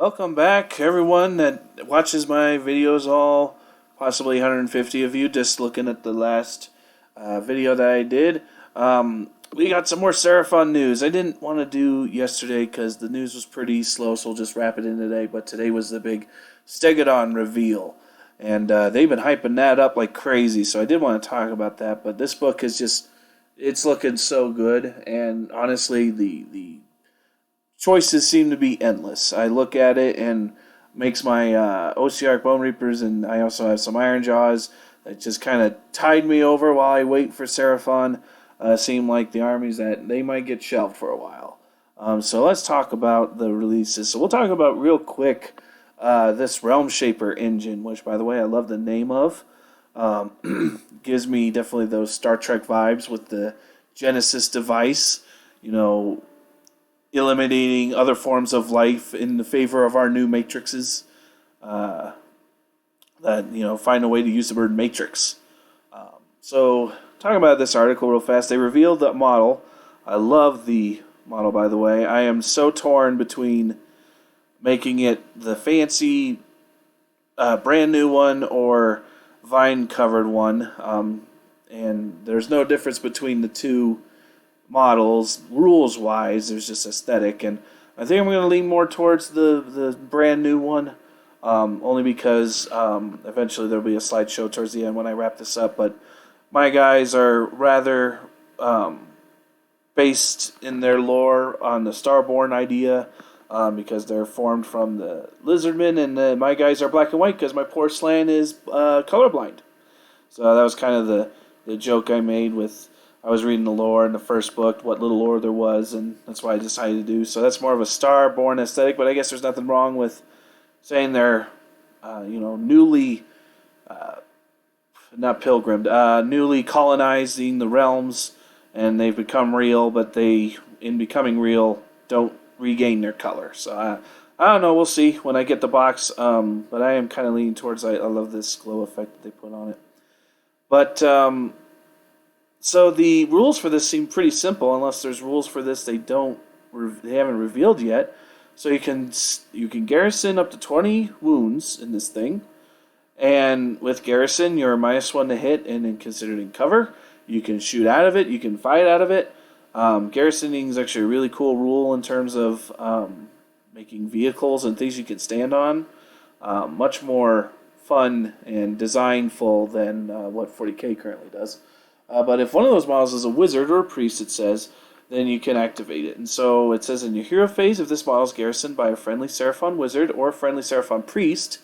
Welcome back, everyone that watches my videos, all possibly 150 of you, just looking at the last video that I did. We got some more Seraphon news. I didn't want to do yesterday because the news was pretty slow, so we'll just wrap it in today. But today was the big Stegodon reveal, and they've been hyping that up like crazy, so I did want to talk about that. But this book is just, it's looking so good, and honestly, the choices seem to be endless. I look at it and makes my OCR Bone Reapers, and I also have some Iron Jaws that just kind of tide me over while I wait for Seraphon. Seem like the armies that they might get shelved for a while. So let's talk about the releases. So we'll talk about real quick this Realm Shaper engine, which, by the way, I love the name of. Gives me definitely those Star Trek vibes with the Genesis device. You know, eliminating other forms of life in the favor of our new matrices. Find a way to use the word matrix. So, talking about this article real fast, they revealed the model. I love the model, by the way. I am so torn between making it the fancy, brand new one or vine-covered one. And there's no difference between the two models rules-wise. There's just aesthetic, and I think I'm going to lean more towards the brand new one, only because eventually there'll be a slideshow towards the end when I wrap this up. But my guys are rather based in their lore on the Starborn idea, because they're formed from the Lizardmen, and my guys are black and white because my poor Slan is colorblind. So that was kind of the joke I made with. I was reading the lore in the first book, what little lore there was, and that's what I decided to do. So that's more of a Starborn aesthetic, but I guess there's nothing wrong with saying they're, newly, not pilgrimed, newly colonizing the realms, and they've become real, but they, in becoming real, don't regain their color. So I don't know, we'll see when I get the box, but I am kind of leaning towards, I love this glow effect that they put on it. But, so the rules for this seem pretty simple, unless there's rules for this they haven't revealed yet. So you can garrison up to 20 wounds in this thing, and with garrison you're -1 to hit and considered in cover. You can shoot out of it, you can fight out of it. Garrisoning is actually a really cool rule in terms of making vehicles and things you can stand on. Much more fun and designful than what 40k currently does. But if one of those models is a wizard or a priest, it says, then you can activate it. And so it says in your hero phase, if this model is garrisoned by a friendly Seraphon wizard or a friendly Seraphon priest,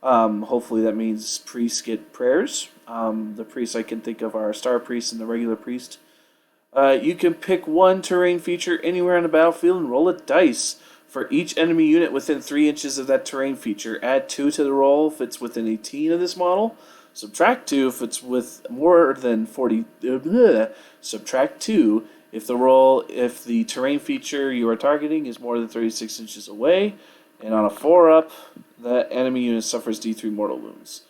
hopefully that means priests get prayers. The priests I can think of are Star Priest and the regular priest. You can pick one terrain feature anywhere on the battlefield and roll a dice. For each enemy unit within 3 inches of that terrain feature, add 2 to the roll if it's within 18 of this model. Subtract 2 if it's with more than 40. Subtract 2 if the terrain feature you are targeting is more than 36 inches away, and on a 4-up, that enemy unit suffers D3 mortal wounds.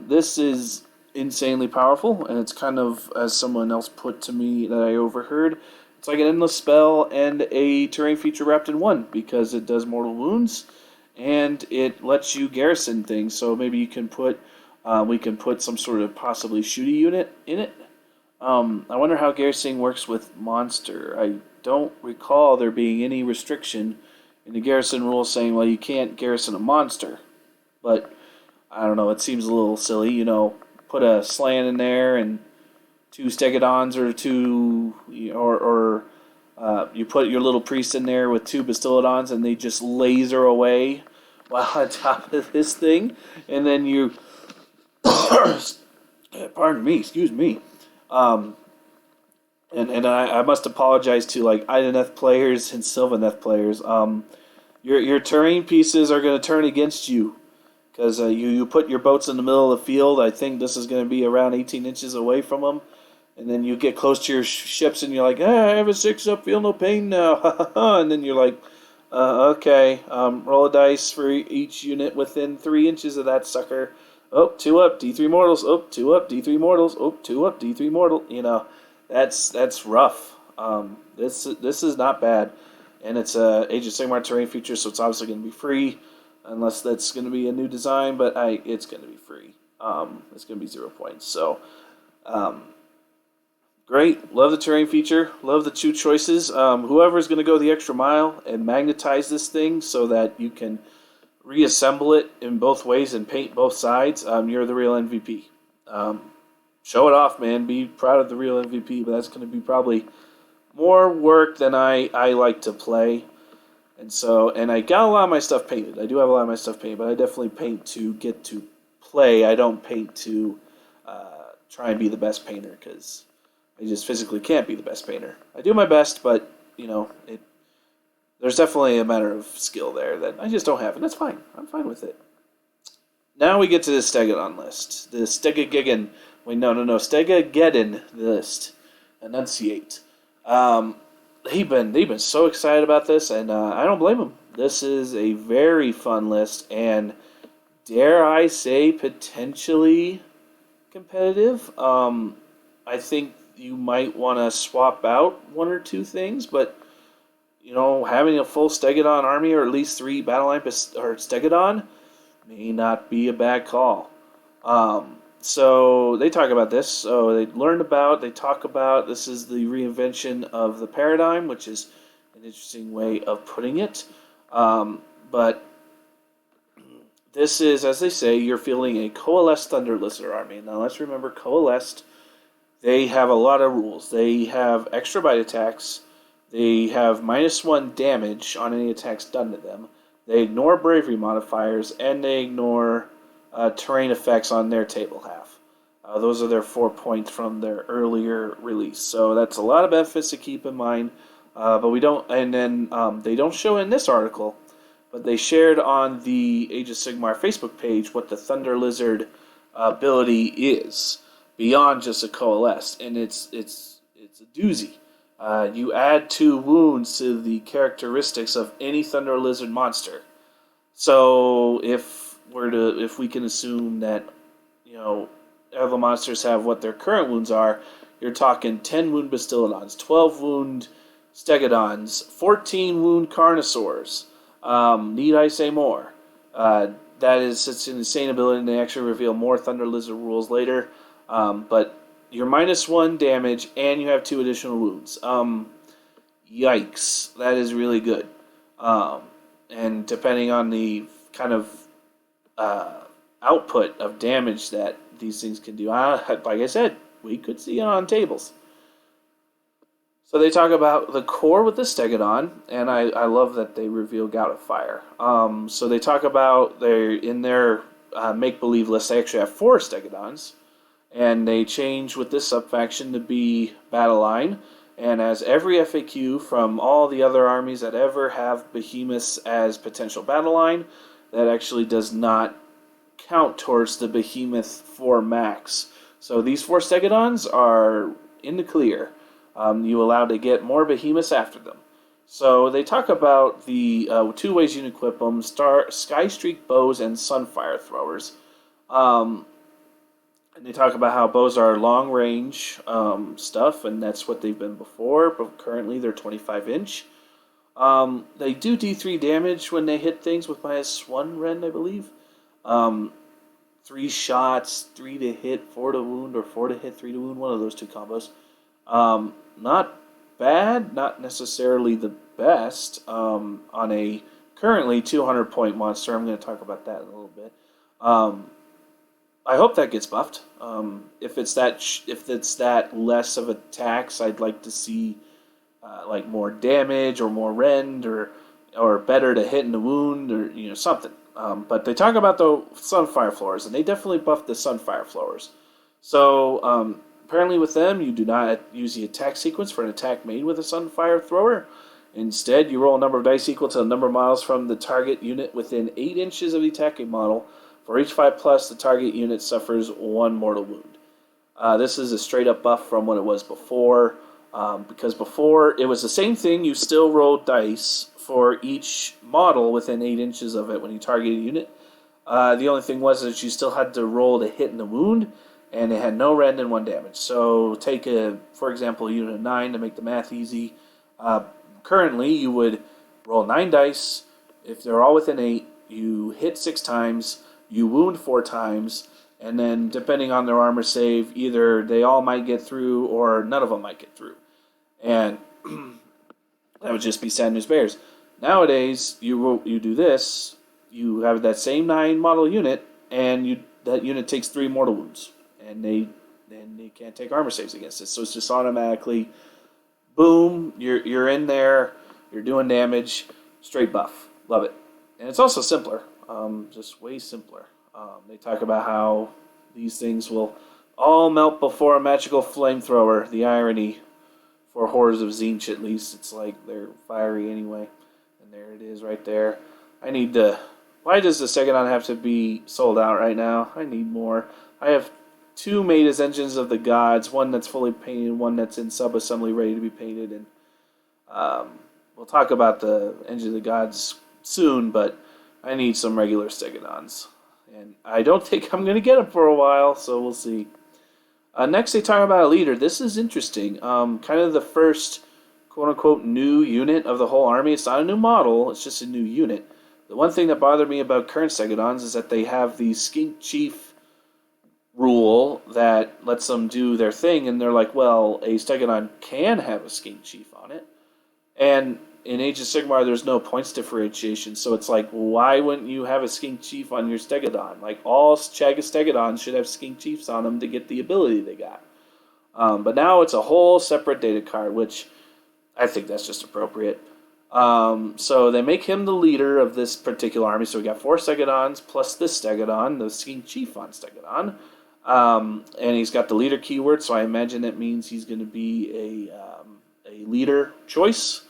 This is insanely powerful, and it's kind of, as someone else put to me that I overheard, it's like an endless spell and a terrain feature wrapped in one, because it does mortal wounds and it lets you garrison things. So maybe you can put. We can put some sort of possibly shooty unit in it. I wonder how garrisoning works with monster. I don't recall there being any restriction in the garrison rules saying, well, you can't garrison a monster. But, I don't know, it seems a little silly. Put a Slan in there and 2 Stegodons or 2... Or you put your little priest in there with 2 Bastiladons and they just laser away while on top of this thing. And then you... Pardon me, excuse me. And I must apologize to Ideneth players and Sylvaneth players. Your terrain pieces are going to turn against you because you put your boats in the middle of the field. I think this is going to be around 18 inches away from them, and then you get close to your ships and you're like, I have a 6-up, feel no pain now, and then you're like, okay, roll a dice for each unit within 3 inches of that sucker. Oh, 2 up, D3 mortals. Oh, 2 up, D3 mortals. Oh, 2 up, D3 mortal. That's rough. This is not bad. and it's a Age of Sigmar terrain feature, so it's obviously going to be free, unless that's going to be a new design. But it's going to be free. It's going to be 0 points. So, great. Love the terrain feature. Love the 2 choices. Whoever's going to go the extra mile and magnetize this thing so that you can reassemble it in both ways and paint both sides, you're the real MVP. Show it off, man. Be proud of the real MVP, but that's going to be probably more work than I like to play. And I got a lot of my stuff painted. I do have a lot of my stuff painted, but I definitely paint to get to play. I don't paint to try and be the best painter, because I just physically can't be the best painter. I do my best, but, there's definitely a matter of skill there that I just don't have, and that's fine. I'm fine with it. Now we get to the Stegadon list. The Stegageddon list. Enunciate. They've been so excited about this, and I don't blame them. This is a very fun list, and dare I say, potentially competitive. I think you might want to swap out 1 or 2 things, but having a full Stegadon army, or at least 3 battle line or Stegadon, may not be a bad call. So they talk about this. So they talk about this is the reinvention of the paradigm, which is an interesting way of putting it. But this is, as they say, you're fielding a Coalesced Thunder Lizard army. Now let's remember, Coalesced, they have a lot of rules. They have extra bite attacks. They have -1 damage on any attacks done to them. They ignore bravery modifiers, and they ignore terrain effects on their table half. Those are their 4 points from their earlier release. So that's a lot of benefits to keep in mind. But we don't, and then they don't show in this article, but they shared on the Age of Sigmar Facebook page what the Thunder Lizard ability is beyond just a Coalesced, and it's a doozy. You add 2 wounds to the characteristics of any Thunder Lizard monster. So if we can assume that all the monsters have what their current wounds are, you're talking 10 wound Bastiladons, 12 wound Stegadons, 14 wound Carnosaurs. Need I say more? It's an insane ability, and they actually reveal more Thunder Lizard rules later. But you're -1 damage, and you have 2 additional wounds. Yikes. That is really good. And depending on the kind of output of damage that these things can do, like I said, we could see it on tables. So they talk about the core with the Stegadon, and I love that they reveal Gout of Fire. So they talk about, in their make-believe list, they actually have 4 Stegadons, and they change with this subfaction to be Battle Line. And as every FAQ from all the other armies that ever have Behemoths as potential Battle Line, that actually does not count towards the Behemoth 4 max. So these 4 Stegadons are in the clear. You allowed to get more Behemoths after them. So they talk about the 2 ways you can equip them: Sky Streak bows and Sunfire throwers. And they talk about how bows are long range stuff, and that's what they've been before, but currently they're 25-inch. They do D3 damage when they hit things with -1 rend, I believe. 3 shots, 3 to hit, 4 to wound, or 4 to hit, 3 to wound, one of those 2 combos. Not bad, not necessarily the best on a currently 200-point monster. I'm going to talk about that in a little bit. I hope that gets buffed. If it's that less of attacks, I'd like to see like more damage or more rend or better to hit and to wound, or something. But they talk about the Sunfire Flowers, and they definitely buffed the Sunfire Flowers. So apparently with them, you do not use the attack sequence for an attack made with a Sunfire Thrower. Instead, you roll a number of dice equal to the number of models from the target unit within 8 inches of the attacking model. For each 5+, the target unit suffers 1 mortal wound. This is a straight-up buff from what it was before, because before it was the same thing. You still rolled dice for each model within 8 inches of it when you targeted a unit. The only thing was that you still had to roll to hit and the wound, and it had no rend and 1 damage. So take, for example, a unit of 9 to make the math easy. Currently, you would roll 9 dice. If they're all within 8, you hit 6 times, you wound 4 times, and then depending on their armor save, either they all might get through or none of them might get through. And that would just be Sad News Bears. Nowadays, you do this, you have that same 9 model unit, and that unit takes 3 mortal wounds, and they can't take armor saves against it. So it's just automatically, boom, you're in there, you're doing damage, straight buff. Love it. And it's also simpler, just way simpler. They talk about how these things will all melt before a magical flamethrower. The irony for horrors of Tzeentch, at least, it's like they're fiery anyway. And there it is right there. I need to... Why does the Stegodon have to be sold out right now? I need more. I have 2 made as Engines of the Gods, one that's fully painted, one that's in sub-assembly ready to be painted. And we'll talk about the Engine of the Gods soon, but I need some regular Stegodons. And I don't think I'm going to get them for a while, so we'll see. Next, they talk about a leader. This is interesting. Kind of the first, quote-unquote, new unit of the whole army. It's not a new model, it's just a new unit. The one thing that bothered me about current Stegodons is that they have the Skink Chief rule that lets them do their thing, and they're like, well, a Stegodon can have a Skink Chief on it. And in Age of Sigmar, there's no points differentiation, so it's like, why wouldn't you have a Skink Chief on your Stegodon? Like, all Chaga Stegodons should have Skink Chiefs on them to get the ability they got. But now it's a whole separate data card, which I think that's just appropriate. So they make him the leader of this particular army, so we got 4 Stegodons plus this Stegodon, the Skink Chief on Stegodon. And he's got the leader keyword, so I imagine it means he's going to be a leader choice,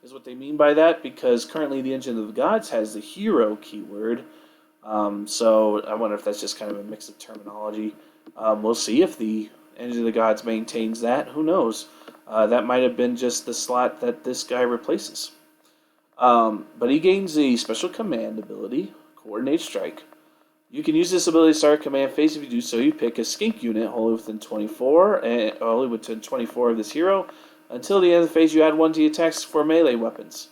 is what they mean by that, because currently the Engine of the Gods has the hero keyword. So I wonder if that's just kind of a mix of terminology. We'll see if the Engine of the Gods maintains that. Who knows? That might have been just the slot that this guy replaces. But he gains a special command ability, Coordinate Strike. You can use this ability to start a command phase. If you do so, you pick a skink unit wholly within 24 of this hero. Until the end of the phase, you add 1 to the attacks for melee weapons.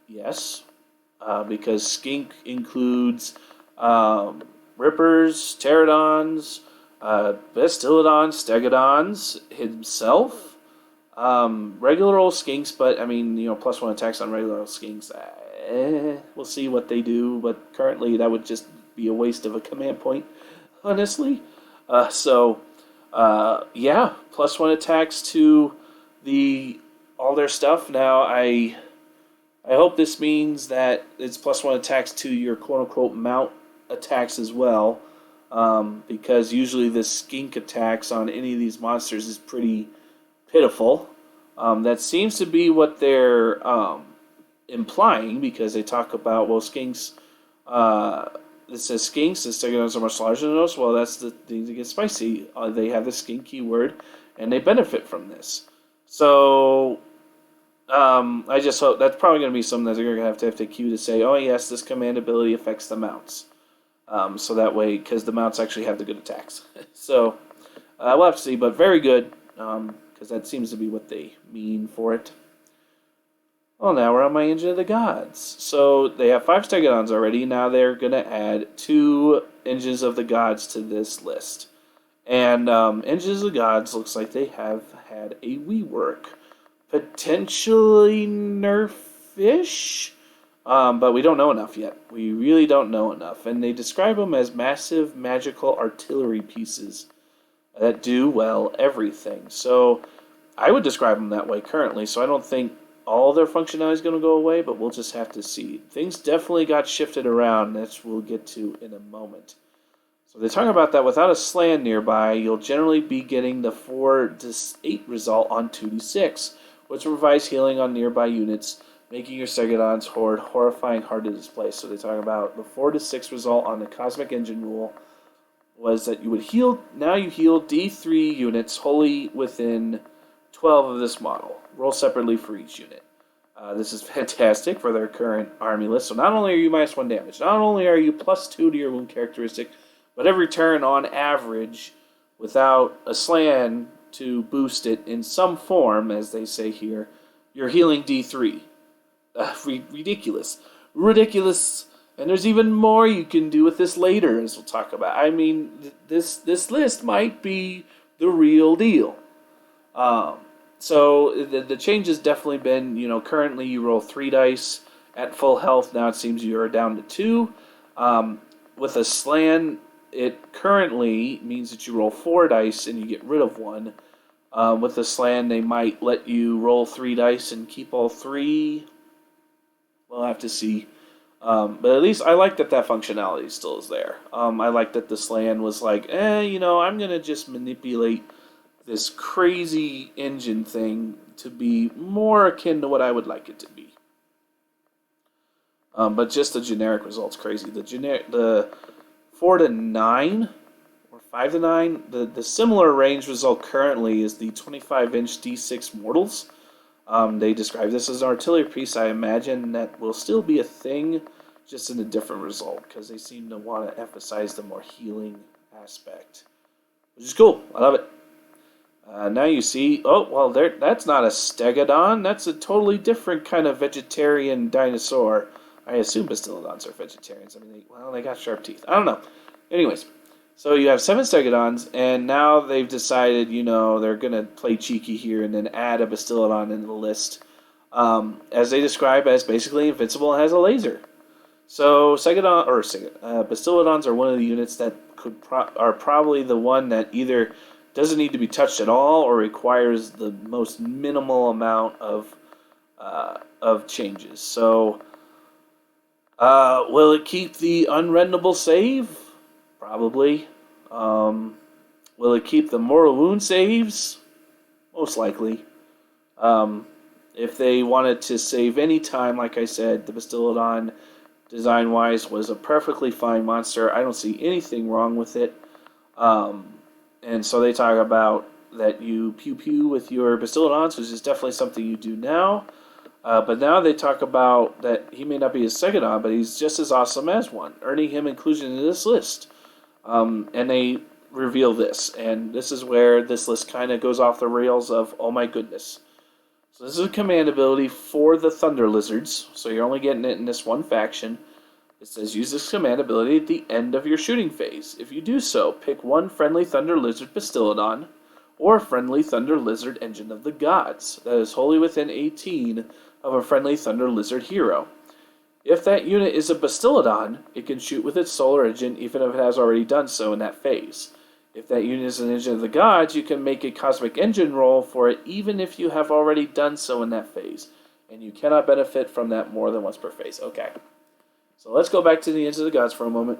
Yes, because skink includes Rippers, Pterodons, Bastillodons, Stegodons, himself, regular old skinks, but I mean, +1 attacks on regular old skinks. We'll see what they do, but currently that would just be a waste of a command point, honestly. Yeah, +1 attacks to all their stuff. Now, I hope this means that it's +1 attacks to your quote-unquote mount attacks as well, because usually the skink attacks on any of these monsters is pretty pitiful. That seems to be what they're implying, because they talk about, well, skinks, it says skinks, the Stegodons are much larger than those. Well, that's the thing that gets spicy. They have the skink keyword, and they benefit from this. So, I just hope that's probably going to be something that they're going to have to queue to say, oh yes, this command ability affects the mounts. So that way, because the mounts actually have the good attacks. So, we'll have to see, but very good, because that seems to be what they mean for it. Well, now we're on my Engine of the Gods. So they have 5 Stegodons already. Now they're going to add 2 Engines of the Gods to this list. And Engines of the Gods looks like they have had a rework. Potentially nerfish, but we don't know enough yet. We really don't know enough. And they describe them as massive magical artillery pieces that do, well, everything. So I would describe them that way currently, so I don't think all their functionality is going to go away, but we'll just have to see. Things definitely got shifted around, which we'll get to in a moment. So they're talking about that without a slan nearby, you'll generally be getting the 4-8 result on 2d6, which provides healing on nearby units, making your Stegodon's horde horrifying hard to displace. So they talk about the 4-6 result on the Cosmic Engine rule was that you would heal. Now you heal D3 units wholly within 12 of this model. Roll separately for each unit. This is fantastic for their current army list. So not only are you -1 damage, not only are you +2 to your wound characteristic, but every turn on average, without a slan to boost it in some form, as they say here, you're healing D3. ridiculous. Ridiculous. And there's even more you can do with this later, as we'll talk about. I mean, this list might be the real deal. So the change has definitely been, currently you roll 3 dice at full health. Now it seems you are down to 2. With a slan, it currently means that you roll 4 dice and you get rid of 1. With a slan, they might let you roll 3 dice and keep all 3. We'll have to see. But at least I like that functionality still is there. I like that the slan was like, I'm going to just manipulate this crazy engine thing to be more akin to what I would like it to be. But just the generic result's crazy. The 4 to 9 or 5 to 9, the similar range result currently is the 25-inch D6 Mortals. They describe this as an artillery piece. I imagine that will still be a thing, just in a different result, because they seem to want to emphasize the more healing aspect, which is cool. I love it. Now you see, that's not a stegodon. That's a totally different kind of vegetarian dinosaur. I assume Bastiladons are vegetarians. I mean, they got sharp teeth. I don't know. Anyways, so you have 7 stegodons, and now they've decided, they're going to play cheeky here and then add a Bastiladon into the list. As they describe as basically invincible and has a laser. So Bastiladons are one of the units that are probably the one that either doesn't need to be touched at all or requires the most minimal amount of changes. So, will it keep the unrendable save? Probably. Will it keep the mortal wound saves? Most likely. If they wanted to save any time, like I said, the Bastiladon, design-wise, was a perfectly fine monster. I don't see anything wrong with it. And so they talk about that you pew-pew with your Bastiladons, which is definitely something you do now. But now they talk about that he may not be a Stegodon, but he's just as awesome as one, earning him inclusion in this list. And they reveal this, and this is where this list kind of goes off the rails of, oh my goodness. So this is a command ability for the Thunder Lizards, so you're only getting it in this one faction. It says, use this command ability at the end of your shooting phase. If you do so, pick one friendly Thunder Lizard Bastiladon, or friendly Thunder Lizard Engine of the Gods, that is wholly within 18 of a friendly Thunder Lizard hero. If that unit is a Bastiladon, it can shoot with its solar engine even if it has already done so in that phase. If that unit is an Engine of the Gods, you can make a Cosmic Engine roll for it even if you have already done so in that phase. And you cannot benefit from that more than once per phase. Okay. So let's go back to the Engine of the Gods for a moment.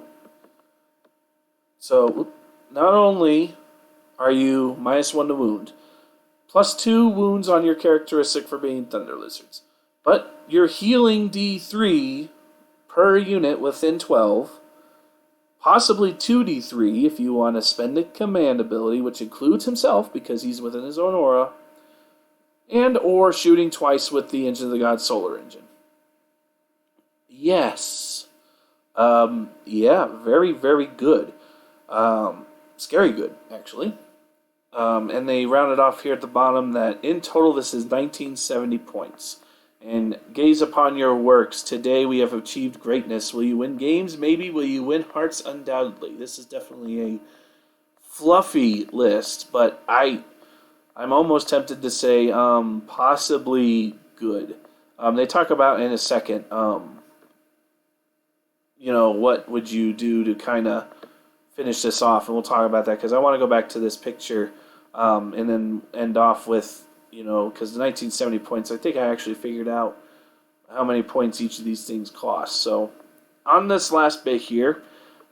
So, not only are you -1 to wound, +2 wounds on your characteristic for being Thunder Lizards, but you're healing D3 per unit within 12, possibly 2d3 if you want to spend a command ability, which includes himself because he's within his own aura, and or shooting twice with the Engine of the Gods solar engine. Yes. Yeah, very, very good. Scary good, actually. And they rounded off here at the bottom that in total this is 1970 points. And gaze upon your works. Today we have achieved greatness. Will you win games? Maybe. Will you win hearts? Undoubtedly. This is definitely a fluffy list, but I'm almost tempted to say possibly good. They talk about in a second, what would you do to kind of finish this off, and we'll talk about that because I want to go back to this picture and then end off with, because the 1970 points, I think I actually figured out how many points each of these things cost. So on this last bit here,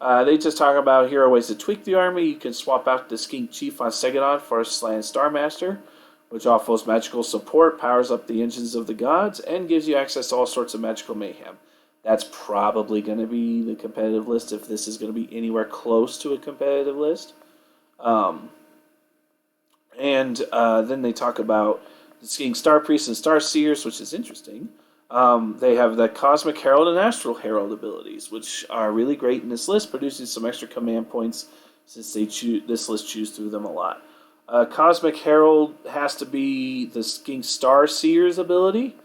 they just talk about here are ways to tweak the army. You can swap out the Skink Chief on Stegodon for a Slan Starmaster, which offers magical support, powers up the engines of the gods, and gives you access to all sorts of magical mayhem. That's probably going to be the competitive list if this is going to be anywhere close to a competitive list. And then they talk about the Skink Star Priests and Star Seers, which is interesting. They have the Cosmic Herald and Astral Herald abilities, which are really great in this list, producing some extra command points since this list chews through them a lot. Cosmic Herald has to be the Skink Star Seers ability.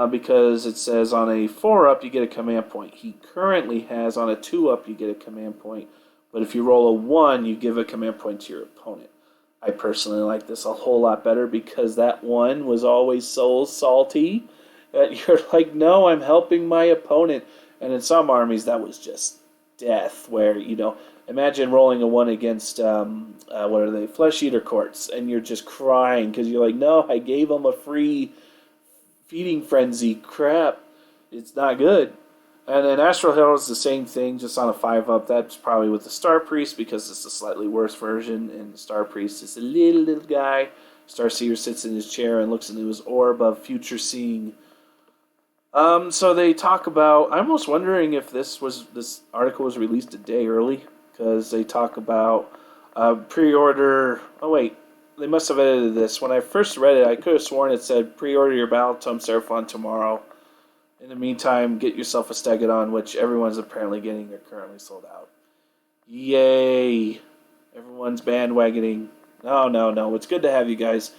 because it says on a 4-up you get a command point. He currently has on a 2-up you get a command point, but if you roll a 1, you give a command point to your opponent. I personally like this a whole lot better because that 1 was always so salty that you're like, no, I'm helping my opponent. And in some armies, that was just death, where, imagine rolling a 1 against, what are they, Flesh Eater Courts, and you're just crying because you're like, no, I gave them a free feeding frenzy. Crap. It's not good. And then Astral Herald is the same thing, just on a 5-up. That's probably with the Star Priest because it's a slightly worse version. And the Star Priest is a little guy. Starseer sits in his chair and looks into his orb of future seeing. So they talk about. I'm almost wondering if this article was released a day early because they talk about pre-order. Oh wait, they must have edited this. When I first read it, I could have sworn it said pre-order your Battle Tome Seraphon tomorrow. In the meantime, get yourself a Stegodon, which everyone's apparently getting. They're currently sold out. Yay! Everyone's bandwagoning. No. It's good to have you guys.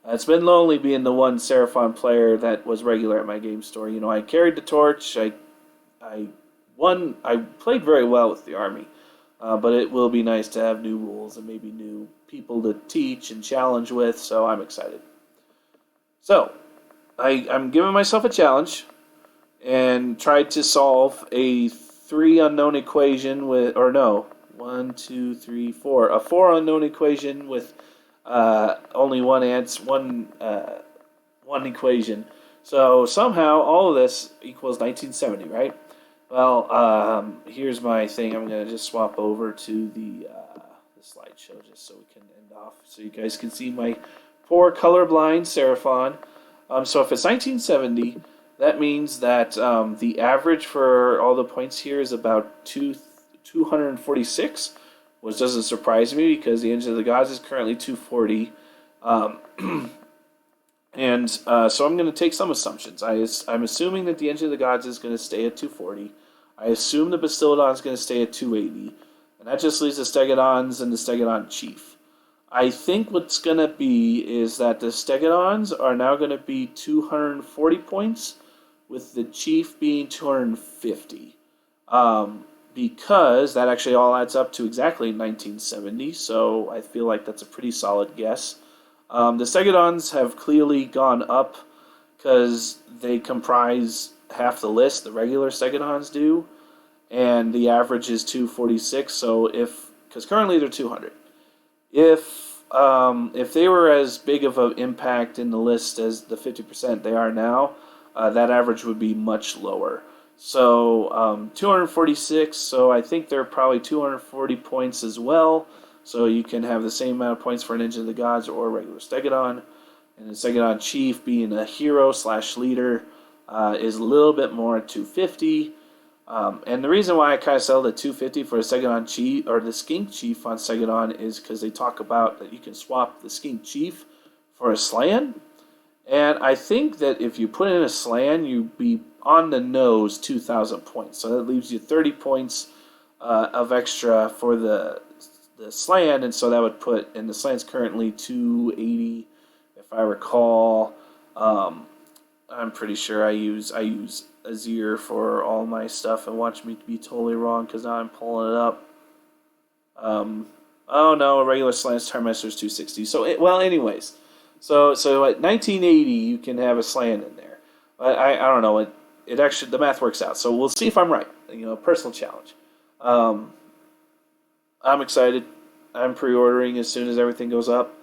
It's been lonely being the one Seraphon player that was regular at my game store. I carried the torch. I won. I played very well with the army. But it will be nice to have new rules and maybe new people to teach and challenge with, so I'm excited. So, I'm giving myself a challenge and tried to solve a 3 unknown equation with, or no, 1, 2, 3, 4. A 4 unknown equation with only one equation. So somehow all of this equals 1970, right? Well, here's my thing. I'm going to just swap over to the slideshow just so we can end off, so you guys can see my poor colorblind Seraphon. So if it's 1970, that means that the average for all the points here is about 246, which doesn't surprise me because the Engine of the Gods is currently 240. And so I'm going to take some assumptions. I'm assuming that the Engine of the Gods is going to stay at 240. I assume the Bastiladon is going to stay at 280. And that just leaves the Stegodons and the Stegodon Chief. I think what's going to be is that the Stegodons are now going to be 240 points, with the Chief being 250. Because that actually all adds up to exactly 1970, so I feel like that's a pretty solid guess. The Stegodons have clearly gone up because they comprise half the list, the regular Stegodons do, and the average is 246, so because currently they're 200. If they were as big of an impact in the list as the 50% they are now, that average would be much lower. So 246, so I think they're probably 240 points as well. So you can have the same amount of points for an Engine of the Gods or a regular Stegodon. And the Stegodon Chief, being a hero/leader, is a little bit more at 250. And the reason why I kind of settled at 250 for a Stegodon Chief, or the Skink Chief on Stegodon, is because they talk about that you can swap the Skink Chief for a Slan. And I think that if you put in a Slan, you'd be on the nose 2,000 points. So that leaves you 30 points of extra for the Slan, and so that would put, and the Slan's currently 280, if I recall. I'm pretty sure I use Azir for all my stuff, and watch me be totally wrong because now I'm pulling it up. Oh no, a regular Slan's Tarmaster is 260. So anyways. So at 1980 you can have a Slan in there. I don't know, it actually, the math works out. So we'll see if I'm right. Personal challenge. I'm excited. I'm pre-ordering as soon as everything goes up.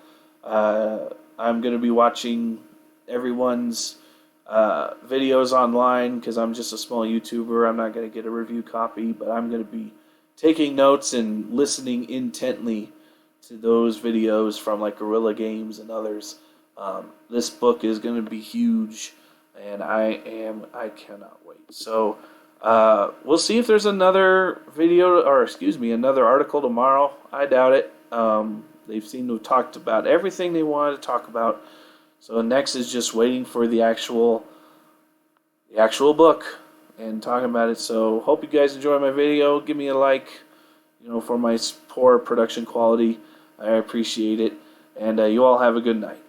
I'm going to be watching everyone's videos online because I'm just a small YouTuber. I'm not going to get a review copy, but I'm going to be taking notes and listening intently to those videos from like Guerrilla Games and others. This book is going to be huge, and I cannot wait. So we'll see if there's another another article tomorrow. I doubt it. They seem to have talked about everything they wanted to talk about. So next is just waiting for the actual book and talking about it. So hope you guys enjoy my video. Give me a like, for my poor production quality. I appreciate it. And you all have a good night.